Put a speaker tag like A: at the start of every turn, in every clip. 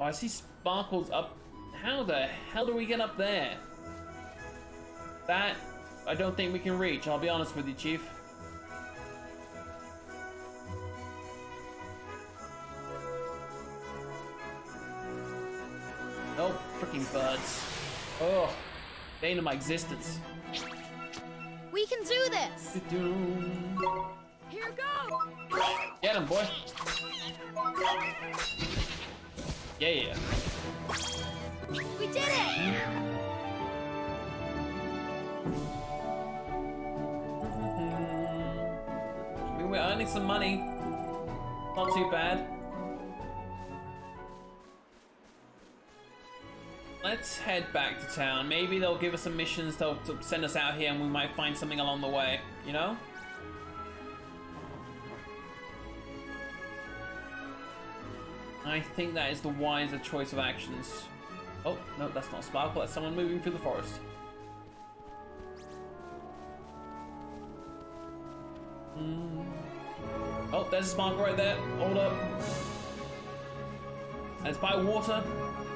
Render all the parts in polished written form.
A: Oh, I see sparkles up. How the hell do we get up there? That, I don't think we can reach, I'll be honest with you, Chief. Oh, freaking birds. Oh, bane of my existence.
B: We can do this! Here goes!
A: Get him, boy. Yeah.
B: We did it!
A: I mean, we're earning some money. Not too bad. Let's head back to town. Maybe they'll give us some missions to send us out here and we might find something along the way, you know? I think that is the wiser choice of actions. Oh, no, that's not Sparkle. That's someone moving through the forest. Oh, there's a Sparkle right there. Hold up. And it's by water.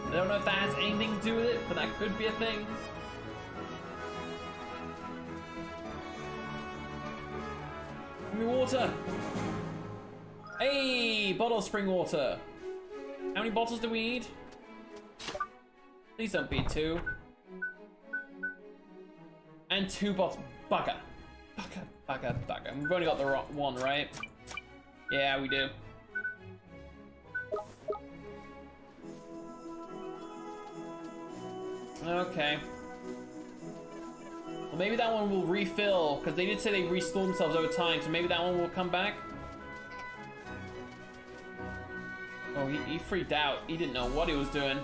A: I don't know if that has anything to do with it, but that could be a thing. Give me water. Hey, bottle of spring water. How many bottles do we need? Please don't be 2. And 2 bottles. Bugger. We've only got the one, right? Yeah, we do. Okay. Well, maybe that one will refill, because they did say they restore themselves over time, so maybe that one will come back. Oh, he freaked out. He didn't know what he was doing.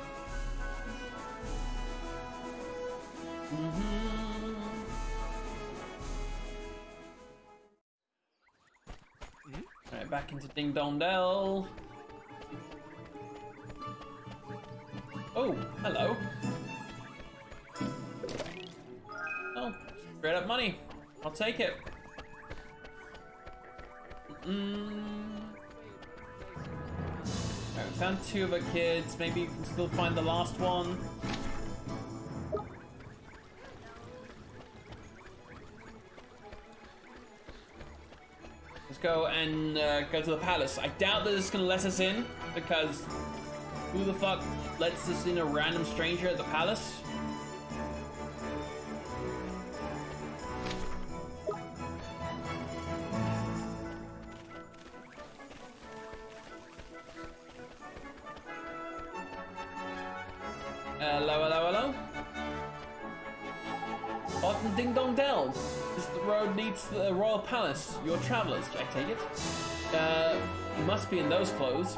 A: Alright, back into Ding Dong Dell. Oh, hello. Oh, straight up money. I'll take it. Alright, we found 2 of our kids. Maybe you can still find the last one. Let's go and go to the palace. I doubt that it's gonna let us in, because who the fuck lets us in a random stranger at the palace? Hello. Bottom Ding Dong Dell. This road leads to the royal palace. You're travelers, I take it? You must be in those clothes.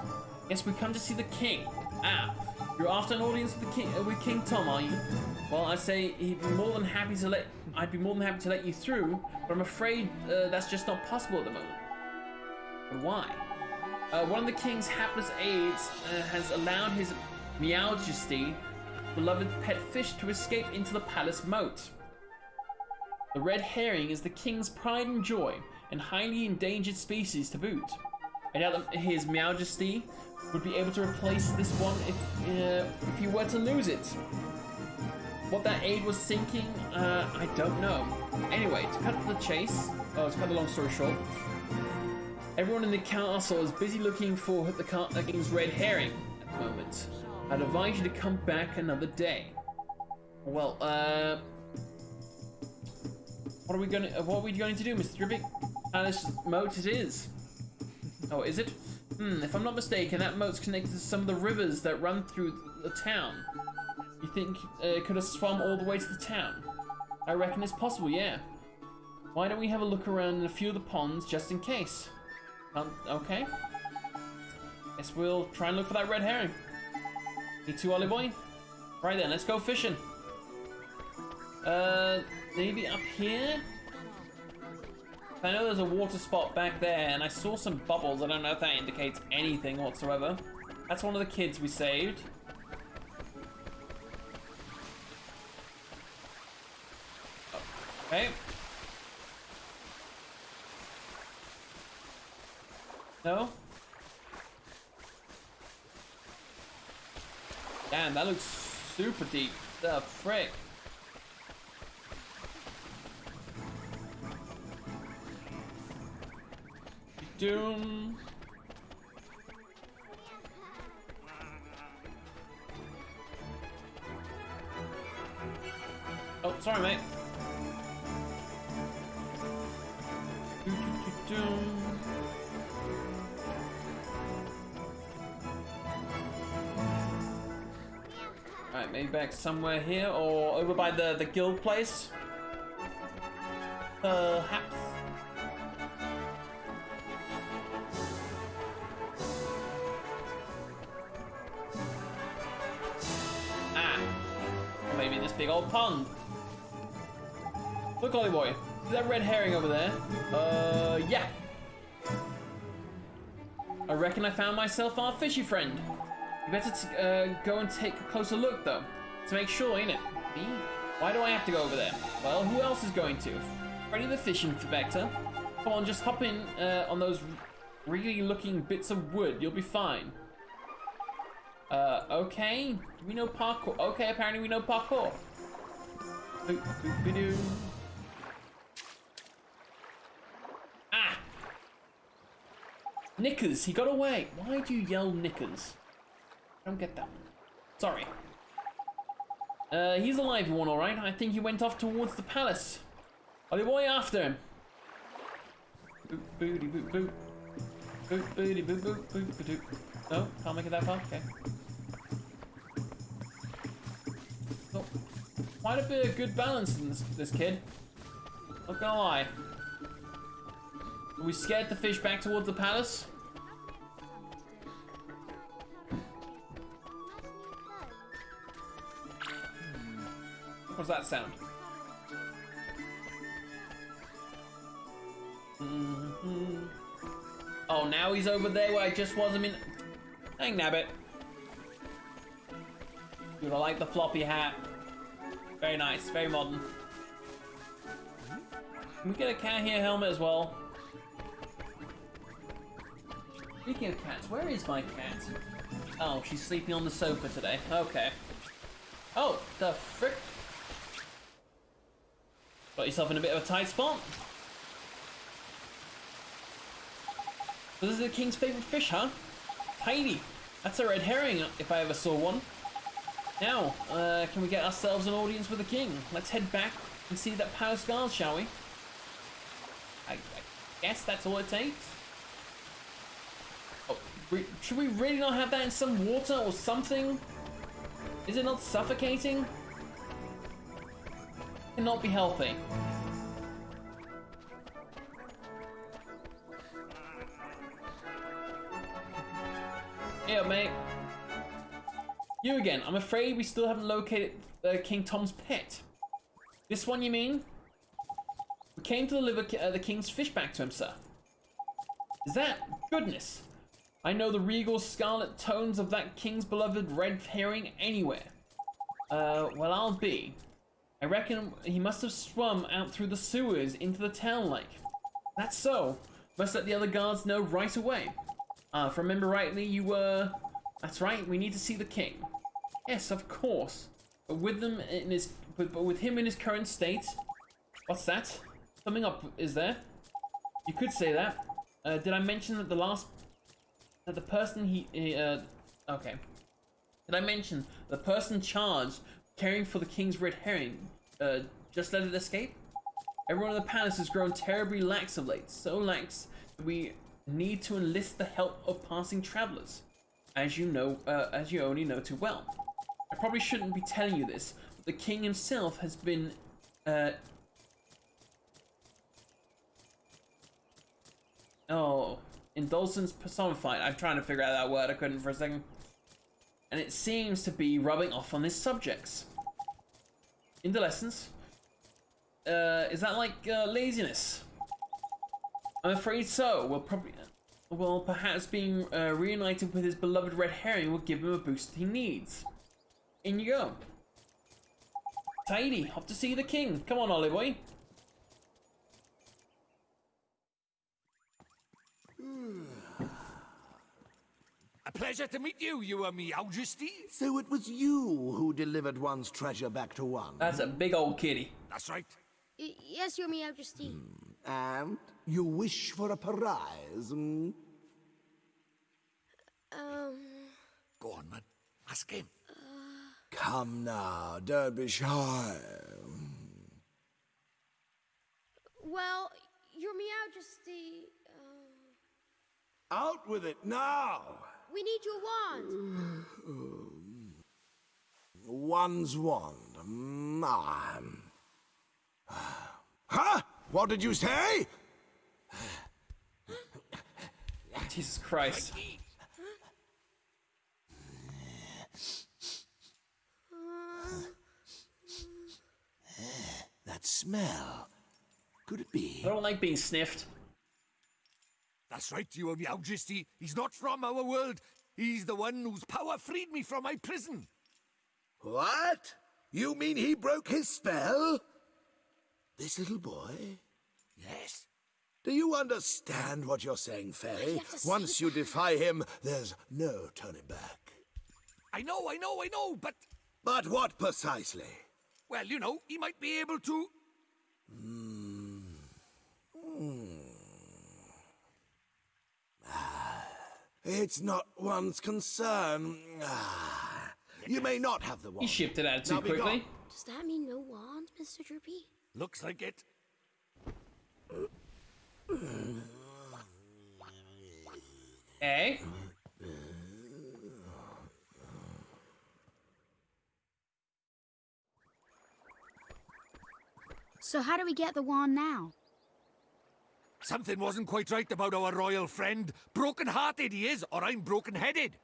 A: Yes, we come to see the king. Ah, you're after an audience with King Tom, are you? Well, I'd say I'd be more than happy to let you through, but I'm afraid that's just not possible at the moment. But why? One of the king's hapless aides has allowed his Majesty beloved pet fish to escape into the palace moat. The red herring is the king's pride and joy, and highly endangered species to boot. I doubt that His Majesty would be able to replace this one if he were to lose it. What that aide was thinking, I don't know. Anyway, to cut the the long story short, everyone in the castle is busy looking for the king's red herring at the moment. I'd advise you to come back another day. Well, what are we going to do, Mr. Dribbik? Palace moat it is. Oh, is it? If I'm not mistaken, that moat's connected to some of the rivers that run through the town. You think it could have swum all the way to the town? I reckon it's possible, yeah. Why don't we have a look around in a few of the ponds just in case? Okay. Guess we'll try and look for that red herring. You too, Ollie boy? Right then, let's go fishing. Maybe up here? I know there's a water spot back there, and I saw some bubbles. I don't know if that indicates anything whatsoever. That's one of the kids we saved. Okay. No? Damn, that looks super deep. The frick. Doom. Oh, sorry, mate. Alright, maybe back somewhere here or over by the guild place. Perhaps. Maybe this big old pond. Look, Ollie boy, is that red herring over there? Yeah. I reckon I found myself our fishy friend. You better go and take a closer look, though, to make sure, ain't it? Me? Why do I have to go over there? Well, who else is going to? Freddy the fishing inspector. Come on, just hop in on those really looking bits of wood. You'll be fine. Okay. We know parkour. Okay, apparently we know parkour. Boop, boop, ba-doo. Ah! Knickers, he got away. Why do you yell knickers? I don't get that. Sorry. He's a lively one, alright. I think he went off towards the palace. Are the boy after him? Boop, booty, boop, boop. Boop, booty, boop, boop, boop, boop. No, can't make it that far. Okay. Oh, quite a bit of good balance in this kid. Not gonna lie. Are we scared to fish back towards the palace? What's that sound? Oh, now he's over there where I just was a minute. Dang nabbit. Dude, I like the floppy hat. Very nice, very modern. Can we get a cat here helmet as well? Speaking of cats, where is my cat? Oh, she's sleeping on the sofa today. Okay. Oh, the frick. Got yourself in a bit of a tight spot. So this is the king's favorite fish, huh? Tiny. That's a red herring if I ever saw one. Now, can we get ourselves an audience with the king? Let's head back and see that palace guard, shall we? I guess that's all it takes. Oh, should we really not have that in some water or something? Is it not suffocating? It cannot be healthy. Yeah, mate. You again. I'm afraid we still haven't located King Tom's pet. This one, you mean? We came to deliver the king's fish back to him, sir. Is that? Goodness. I know the regal scarlet tones of that king's beloved red herring anywhere. Well, I'll be. I reckon he must have swum out through the sewers into the town lake. That's so. Must let the other guards know right away. If I remember rightly, you were... That's right, we need to see the king. Yes, of course. But with them in his... But with him in his current state... What's that? Something up, is there? You could say that. Did I mention that that the person okay. Did I mention the person charged caring for the king's red herring, just let it escape? Everyone in the palace has grown terribly lax of late. So lax that we need to enlist the help of passing travelers. As you know, as you only know too well. I probably shouldn't be telling you this, but the king himself has been, indulgence personified. I'm trying to figure out that word, I couldn't for a second. And it seems to be rubbing off on his subjects. Indolescence? Is that like, laziness? I'm afraid so. Well, perhaps being reunited with his beloved red herring will give him a boost he needs. In you go. Tidy, off to see the king. Come on, Ollie boy.
C: pleasure to meet you, your Majesty.
D: So it was you who delivered one's treasure back to one.
A: That's a big old kitty.
C: That's right.
B: Yes, Your Majesty.
D: And you wish for a prize, hmm?
C: Go on, man. Ask him.
D: Come now, don't be shy.
B: Well, Your Majesty,
D: Out with it now!
B: we need your wand.
D: One's wand. Huh? What did you say?
A: Jesus Christ.
D: That smell. Could it be?
A: I don't like being sniffed.
C: That's right, your Majesty. He's not from our world. He's the one whose power freed me from my prison.
D: What? You mean he broke his spell? This little boy?
C: Yes.
D: Do you understand what you're saying, Fairy?
B: have to say
D: Once you defy him, there's no turning back.
C: I know, but...
D: But what precisely?
C: Well, you know, he might be able to...
D: It's not one's concern. You may not have the wand.
A: He shipped it out too
D: Now be
A: quickly.
D: gone.
B: Does that mean no wand, Mr. Droopy?
C: Looks like it.
A: Eh?
B: So how do we get the wand now?
C: Something wasn't quite right about our royal friend. Broken-hearted he is, or I'm broken-headed.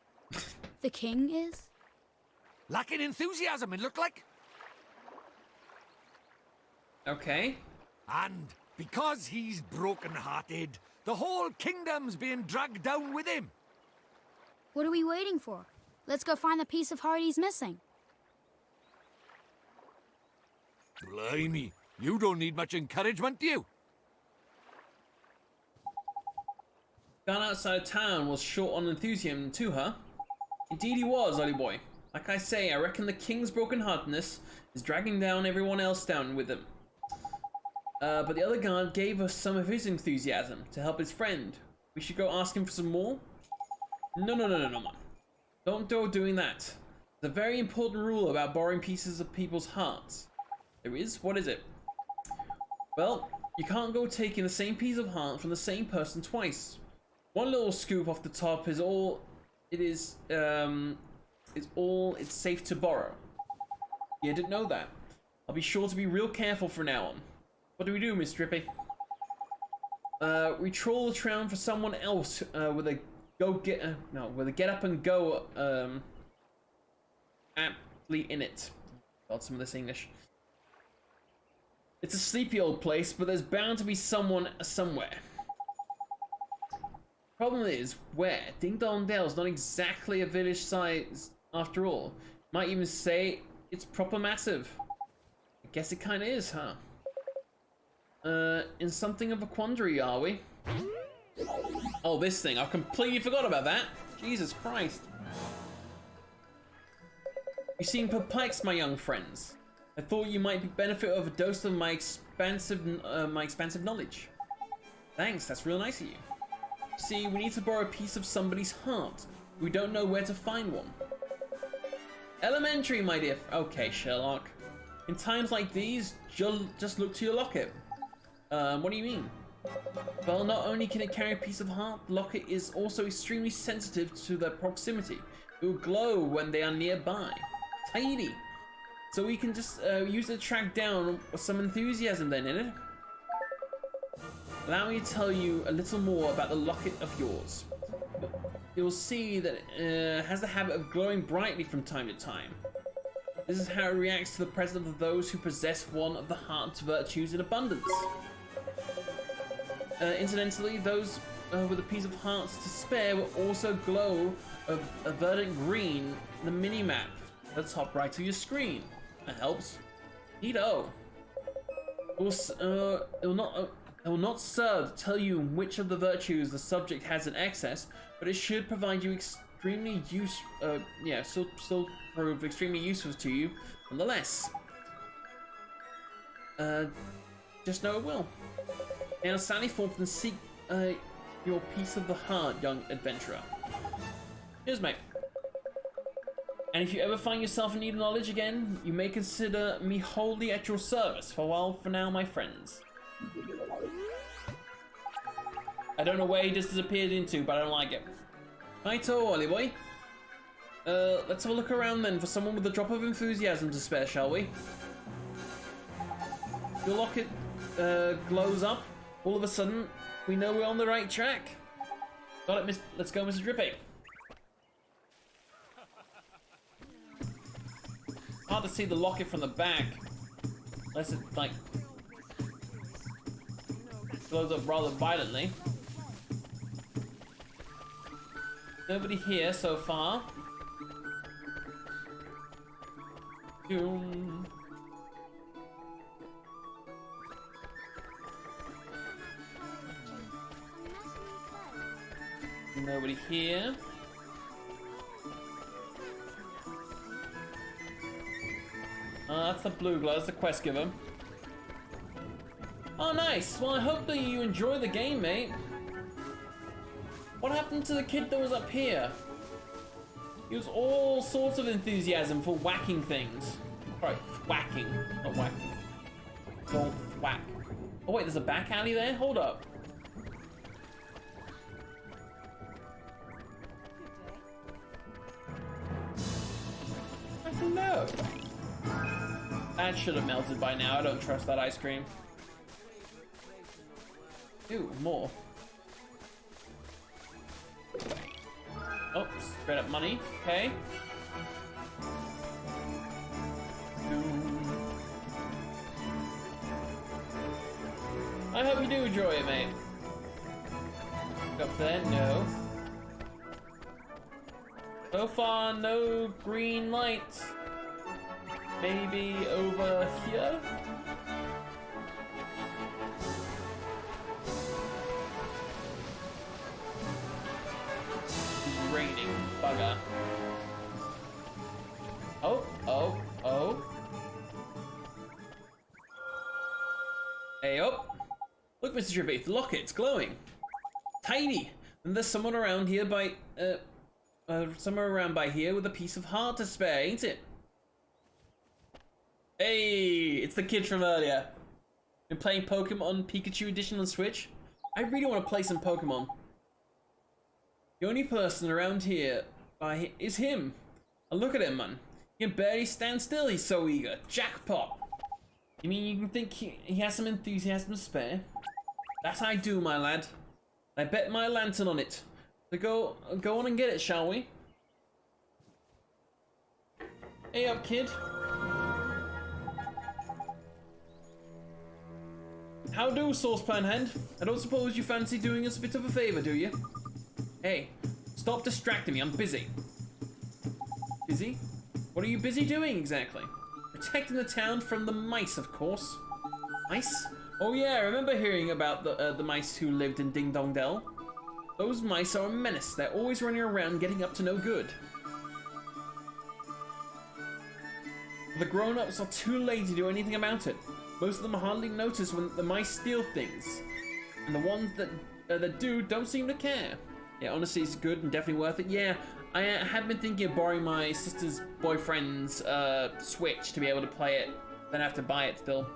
B: The king is?
C: Lacking enthusiasm, it looked like.
A: Okay.
C: And because he's broken-hearted, the whole kingdom's being dragged down with him.
B: What are we waiting for? Let's go find the piece of heart he's missing.
C: Blimey, you don't need much encouragement, do you?
A: Gone outside of town was short on enthusiasm too, huh? Indeed he was, Ollie boy. Like I say, I reckon the king's brokenheartedness is dragging down everyone else down with him. But the other guard gave us some of his enthusiasm to help his friend. We should go ask him for some more? No, man. Don't go doing that. There's a very important rule about borrowing pieces of people's hearts. There is? What is it? Well, you can't go taking the same piece of heart from the same person twice. One little scoop off the top is all it's safe to borrow. You didn't know that. I'll be sure to be real careful from now on. What do we do, Miss Drippy? We troll the town for someone else with a get up and go aptly in it. Got some of this English. It's a sleepy old place, but there's bound to be someone somewhere. Problem is, where? Ding Dong Dale's not exactly a village size after all. Might even say it's proper massive. I guess it kinda is, huh? In something of a quandary, are we? Oh, this thing. I completely forgot about that. Jesus Christ. You seem perplexed, my young friends. I thought you might benefit of a dose of my expansive knowledge. Thanks, that's real nice of you. See, we need to borrow a piece of somebody's heart. We don't know where to find one. Elementary, my dear. Okay, Sherlock. In times like these, just look to your locket. What do you mean? Well, not only can it carry a piece of heart, the locket is also extremely sensitive to their proximity. It will glow when they are nearby. Tiny. So we can just use it to track down some enthusiasm then, innit? Allow me to tell you a little more about the locket of yours. You'll see that it has the habit of glowing brightly from time to time. This is how it reacts to the presence of those who possess one of the heart's virtues in abundance. Incidentally, those with a piece of hearts to spare will also glow a verdant green in the mini-map at the top right of your screen. That helps. Neato. It will not serve to tell you which of the virtues the subject has in excess, but it should provide you extremely still prove extremely useful to you, nonetheless. Just know it will. Now sally forth and seek your piece of the heart, young adventurer. Cheers, mate. And if you ever find yourself in need of knowledge again, you may consider me wholly at your service. Farewell for now, my friends. I don't know where he just disappeared into, but I don't like it. Righto, Ollie boy. Let's have a look around then for someone with a drop of enthusiasm to spare, shall we? Your locket glows up. All of a sudden, we know we're on the right track. Got it, Miss. Let's go, Mr. Drippy. Hard to see the locket from the back, unless it like glows up rather violently. Nobody here so far. Doom. Nobody here. That's the blue glow, that's the quest giver. Oh, nice. Well, I hope that you enjoy the game, mate. What happened to the kid that was up here? He was all sorts of enthusiasm for whacking things. Right, whacking, not whacking. Don't whack. Oh wait, there's a back alley there? Hold up. No. That should have melted by now. I don't trust that ice cream. Ooh, more. Oh, straight up money. Okay. I hope you do enjoy it, mate. Up there? No. So far, no green lights. Maybe over here? It's raining, bugger. Oh. Hey, oh. Look, Mr. Drippy, the locket's glowing. Tiny. And there's someone around here by, somewhere around by here with a piece of heart to spare, ain't it? Hey, it's the kid from earlier. Been playing Pokemon Pikachu Edition on Switch? I really want to play some Pokemon. The only person around here is him. And look at him, man. He can barely stand still, he's so eager. Jackpot. You mean you can think he has some enthusiasm to spare? That I do, my lad. I bet my lantern on it. So go on and get it, shall we? Hey up, kid. How do, Saucepan Hand? I don't suppose you fancy doing us a bit of a favor, do you? Hey, stop distracting me, I'm busy. Busy? What are you busy doing, exactly? Protecting the town from the mice, of course. Mice? Oh yeah, I remember hearing about the mice who lived in Ding Dong Dell. Those mice are a menace. They're always running around getting up to no good. The grown-ups are too lazy to do anything about it. Most of them hardly notice when the mice steal things. And the ones that do don't seem to care. Yeah, honestly, it's good and definitely worth it. Yeah, I had been thinking of borrowing my sister's boyfriend's Switch to be able to play it. Then I have to buy it still.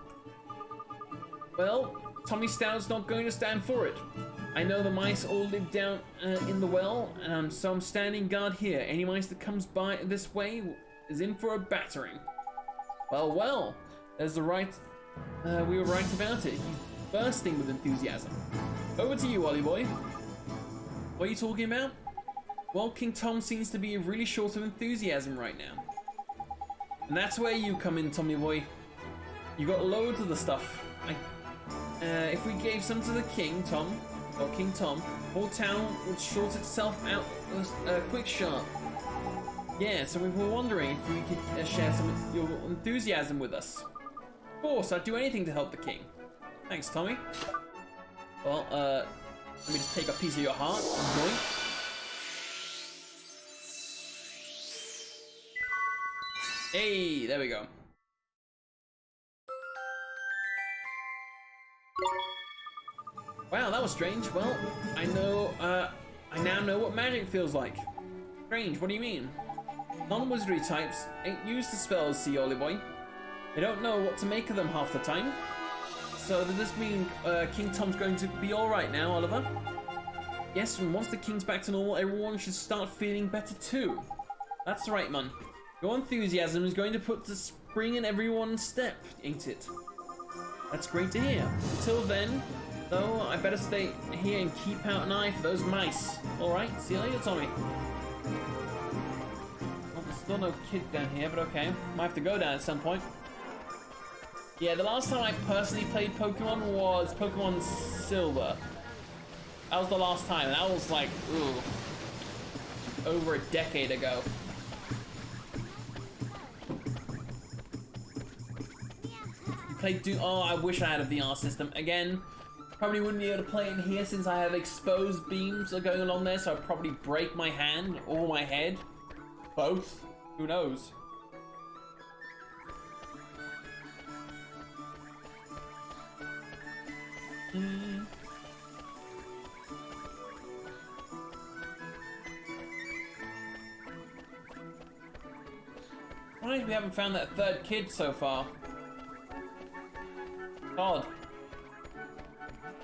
A: Well, Tommy Stout's not going to stand for it. I know the mice all live down in the well, so I'm standing guard here. Any mice that comes by this way is in for a battering. Well, there's the right... we were right about it. He's bursting with enthusiasm. Over to you, Ollie boy. What are you talking about? Well, King Tom seems to be really short of enthusiasm right now. And that's where you come in, Tommy boy. You got loads of the stuff. If we gave some to the King Tom, whole town would sort itself out quick sharp. Yeah, so we were wondering if we could share some of your enthusiasm with us. Of course, I'd do anything to help the King. Thanks, Tommy. Well, let me just take a piece of your heart. Yoink. Hey, there we go. Wow, that was strange. Well, I now know what magic feels like. Strange, what do you mean? Non-wizardry types ain't used to spells, see, Ollie boy. They don't know what to make of them half the time. So does this mean King Tom's going to be alright now, Oliver? Yes, and once the king's back to normal, everyone should start feeling better too. That's right, man. Your enthusiasm is going to put the spring in everyone's step, ain't it? That's great to hear. Until then, though, I better stay here and keep out an eye for those mice. Alright, see you later, Tommy. Well, there's still no kid down here, but okay. Might have to go down at some point. Yeah, the last time I personally played Pokemon was Pokemon Silver. That was the last time, and that was like, ooh, over a decade ago. Played oh, I wish I had a VR system. Again, probably wouldn't be able to play in here since I have exposed beams going along there, so I'd probably break my hand or my head. Both. Who knows? Why we haven't found that third kid so far? God.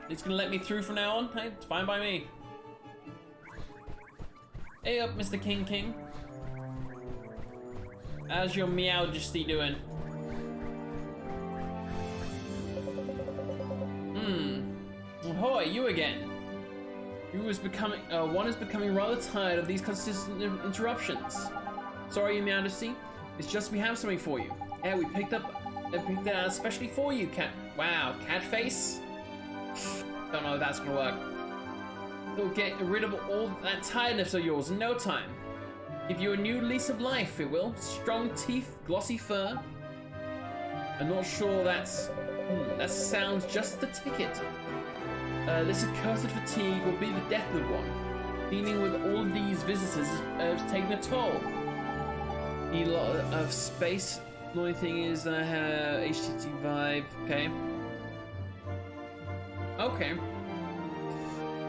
A: He's gonna let me through from now on? Hey, it's fine by me. Hey up, Mr. King. How's your Meowjesty doing? Ahoy, you again. One is becoming rather tired of these consistent interruptions. Sorry, Your Majesty. It's just we have something for you. Yeah, we picked it out especially for you, cat. Wow, cat face? Don't know if that's gonna work. It'll get rid of all that tiredness of yours in no time. Give you a new lease of life, it will. Strong teeth, glossy fur. I'm not sure that's... that sounds just the ticket. This accursed fatigue will be the death of one. Dealing with all of these visitors has taken a toll. Need a lot of space. The only thing is that I have HTT vibe. Okay. Okay.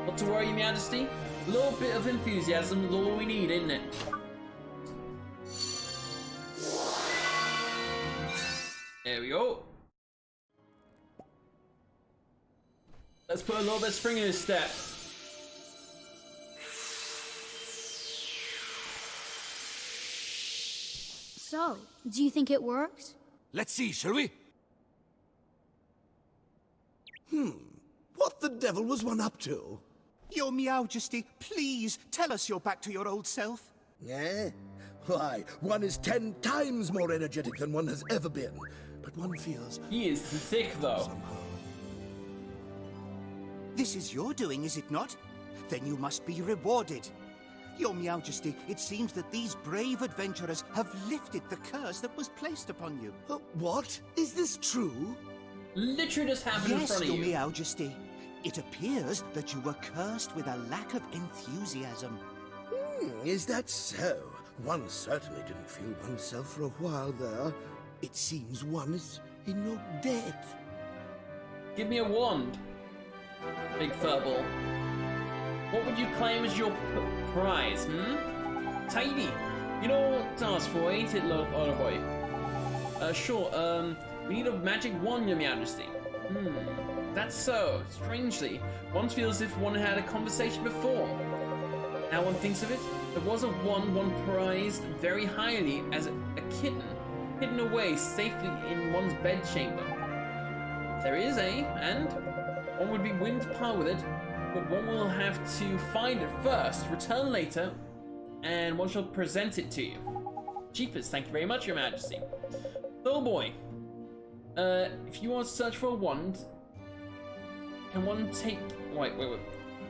A: Not to worry, Your Majesty. A little bit of enthusiasm is all we need, isn't it? There we go. Let's put a little bit of spring in his step.
B: So, do you think it worked?
C: Let's see, shall we?
D: What the devil was one up to?
E: Your Meowjesty, please tell us you're back to your old self.
D: Eh? Why, one is 10 times more energetic than one has ever been. But one feels...
A: He is thick, though.
D: somehow.
E: This is your doing, is it not? Then you must be rewarded. Your Meowjesty, it seems that these brave adventurers have lifted the curse that was placed upon you.
D: What? Is this true?
A: Literally just happened in
E: Yes,
A: front of
E: Your
A: you.
E: Meowjesty. It appears that you were cursed with a lack of enthusiasm.
D: Is that so? One certainly didn't feel oneself for a while there. It seems one is in your debt.
A: Give me a wand, big furball. What would you claim as your prize, Tidy. You know what to ask for, ain't it, little boy? Sure, we need a magic wand, Your Majesty. That's so. Strangely, one feels as if one had a conversation before. Now one thinks of it, there was a wand one prized very highly as a kitten, hidden away safely in one's bedchamber. There is, and one would be willing to part with it, but one will have to find it first, return later, and one shall present it to you. Jeepers, thank you very much, Your Majesty. Little boy, if you want to search for a wand, can one take... Wait.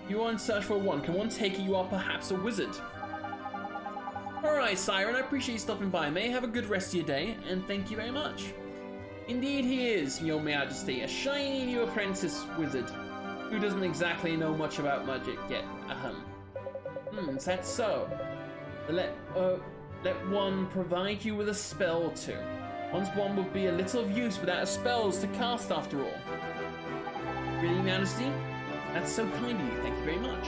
A: If you want to search for a wand, can one take it you are perhaps a wizard? Alright, Siren, I appreciate you stopping by. May have a good rest of your day, and thank you very much. Indeed he is, Your Majesty, a shiny new apprentice wizard, who doesn't exactly know much about magic yet. Is that so? let one provide you with a spell or two. Once one would be a little of use without spells to cast after all. Really, Majesty? That's so kind of you, thank you very much.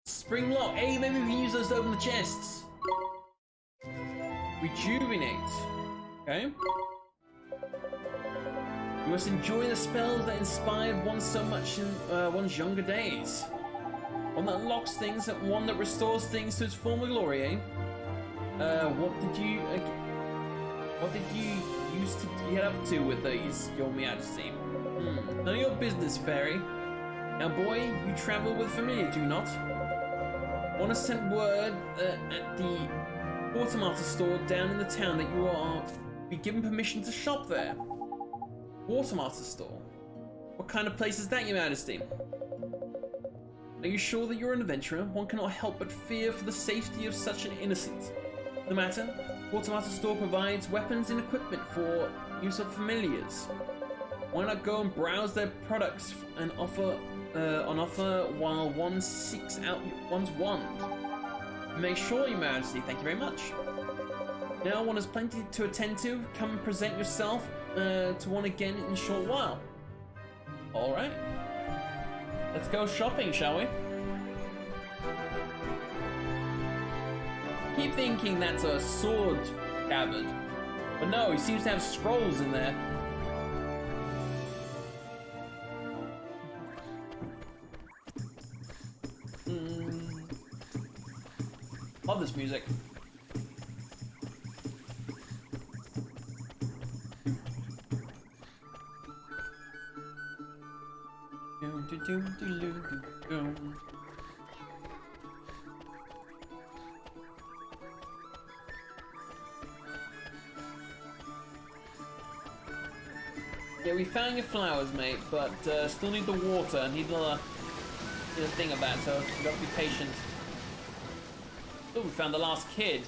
A: Spring lock. Hey, maybe we can use those to open the chests. Rejuvenate. Okay. You must enjoy the spells that inspired one so much in one's younger days. One that unlocks things, and one that restores things to its former glory, eh? What did you used to get up to with these, Your Majesty? None of your business, fairy. Now, boy, you travel with familiar, do you not? Want to send word at the Quartermaster store down in the town that you are be given permission to shop there. Quartermaster store? What kind of place is that, Your Majesty? Are you sure that you're an adventurer? One cannot help but fear for the safety of such an innocent. No matter, Quartermaster store provides weapons and equipment for use of familiars. Why not go and browse their products and offer on offer while one seeks out one's wand? Make sure, Your Majesty. Thank you very much. Now one has plenty to attend to. Come and present yourself to one again in a short while. All right. Let's go shopping, shall we? Keep thinking that's a sword scabbard, but no, he seems to have scrolls in there. Love this music. Yeah, we found your flowers, mate, but still need the water. Need a thing of that, so you gotta be patient. Oh, we found the last kid.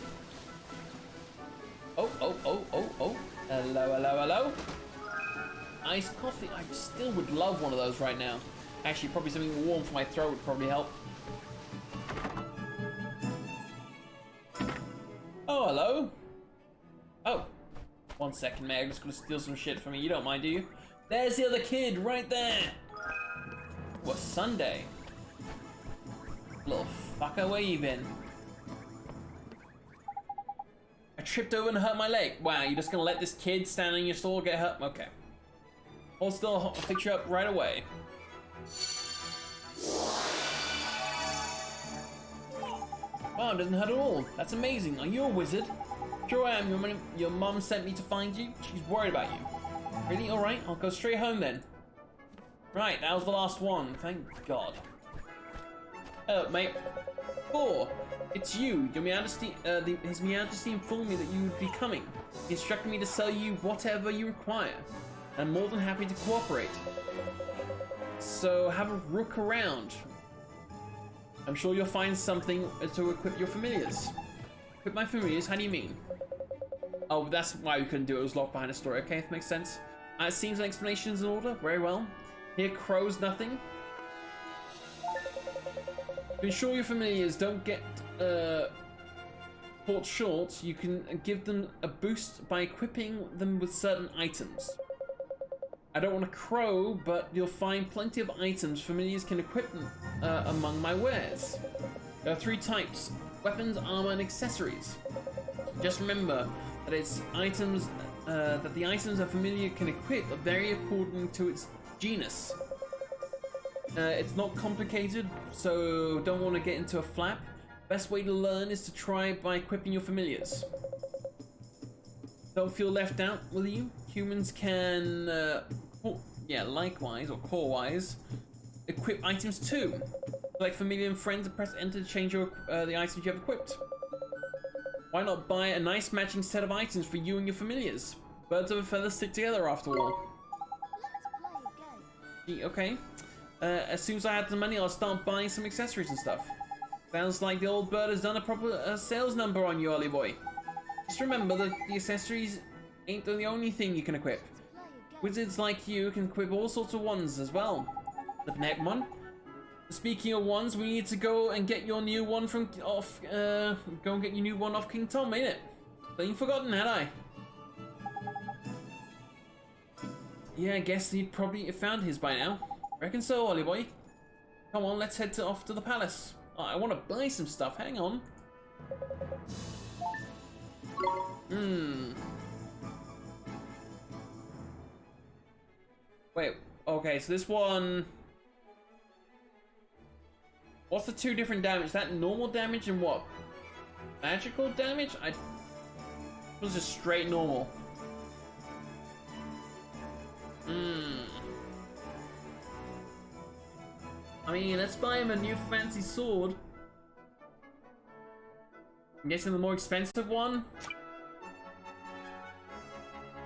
A: Oh. Hello, hello, hello. Iced coffee. I still would love one of those right now. Actually, probably something warm for my throat would probably help. Oh, hello. Oh. 1 second, mate. I'm just gonna steal some shit from you. You don't mind, do you? There's the other kid right there. What, Sunday? Little fucker, where you been? I tripped over and hurt my leg. Wow, you're just gonna let this kid stand in your store get hurt? Okay. Hold still, I'll fix you up right away. Wow, it doesn't hurt at all. That's amazing. Are you a wizard? Sure I am. Your mom sent me to find you. She's worried about you. Really? Alright, I'll go straight home then. Right, that was the last one. Thank God. Hello, mate. 4. It's you. Your Majesty, His Majesty informed me that you would be coming. He instructed me to sell you whatever you require. I'm more than happy to cooperate. So have a look around. I'm sure you'll find something to equip your familiars. Equip my familiars? How do you mean? Oh, that's why we couldn't do it. It was locked behind a story. Okay, if it makes sense. It seems an explanation is in order. Very well. Here crows nothing. To ensure your familiars don't get caught short, you can give them a boost by equipping them with certain items. I don't want to crow, but you'll find plenty of items familiars can equip them among my wares. There are 3 types: weapons, armor, and accessories. Just remember that it's items that the items a familiar can equip vary according to its genus. It's not complicated, so don't want to get into a flap. Best way to learn is to try by equipping your familiars. Don't feel left out, will you? Humans can, likewise, or core-wise, equip items too. Select familiar and friends and press enter to change your, the items you have equipped. Why not buy a nice matching set of items for you and your familiars? Birds of a feather stick together after all. Okay. As soon as I have the money, I'll start buying some accessories and stuff. Sounds like the old bird has done a proper sales number on you, early boy. Just remember that the accessories ain't the only thing you can equip. Wizards like you can equip all sorts of ones as well. The next one. Speaking of ones, we need to go and get your new one from off. Go and get your new one off King Tom, ain't it? Clean forgotten, had I? Yeah, I guess he'd probably found his by now. Reckon so, Ollie boy. Come on, let's head off to the palace. Oh, I want to buy some stuff. Hang on. Wait. Okay, so this one. What's the two different damage? Is that normal damage and what? Magical damage? It was just straight normal. I mean, let's buy him a new fancy sword. I'm guessing the more expensive one.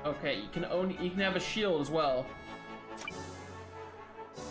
A: Okay, you can have a shield as well.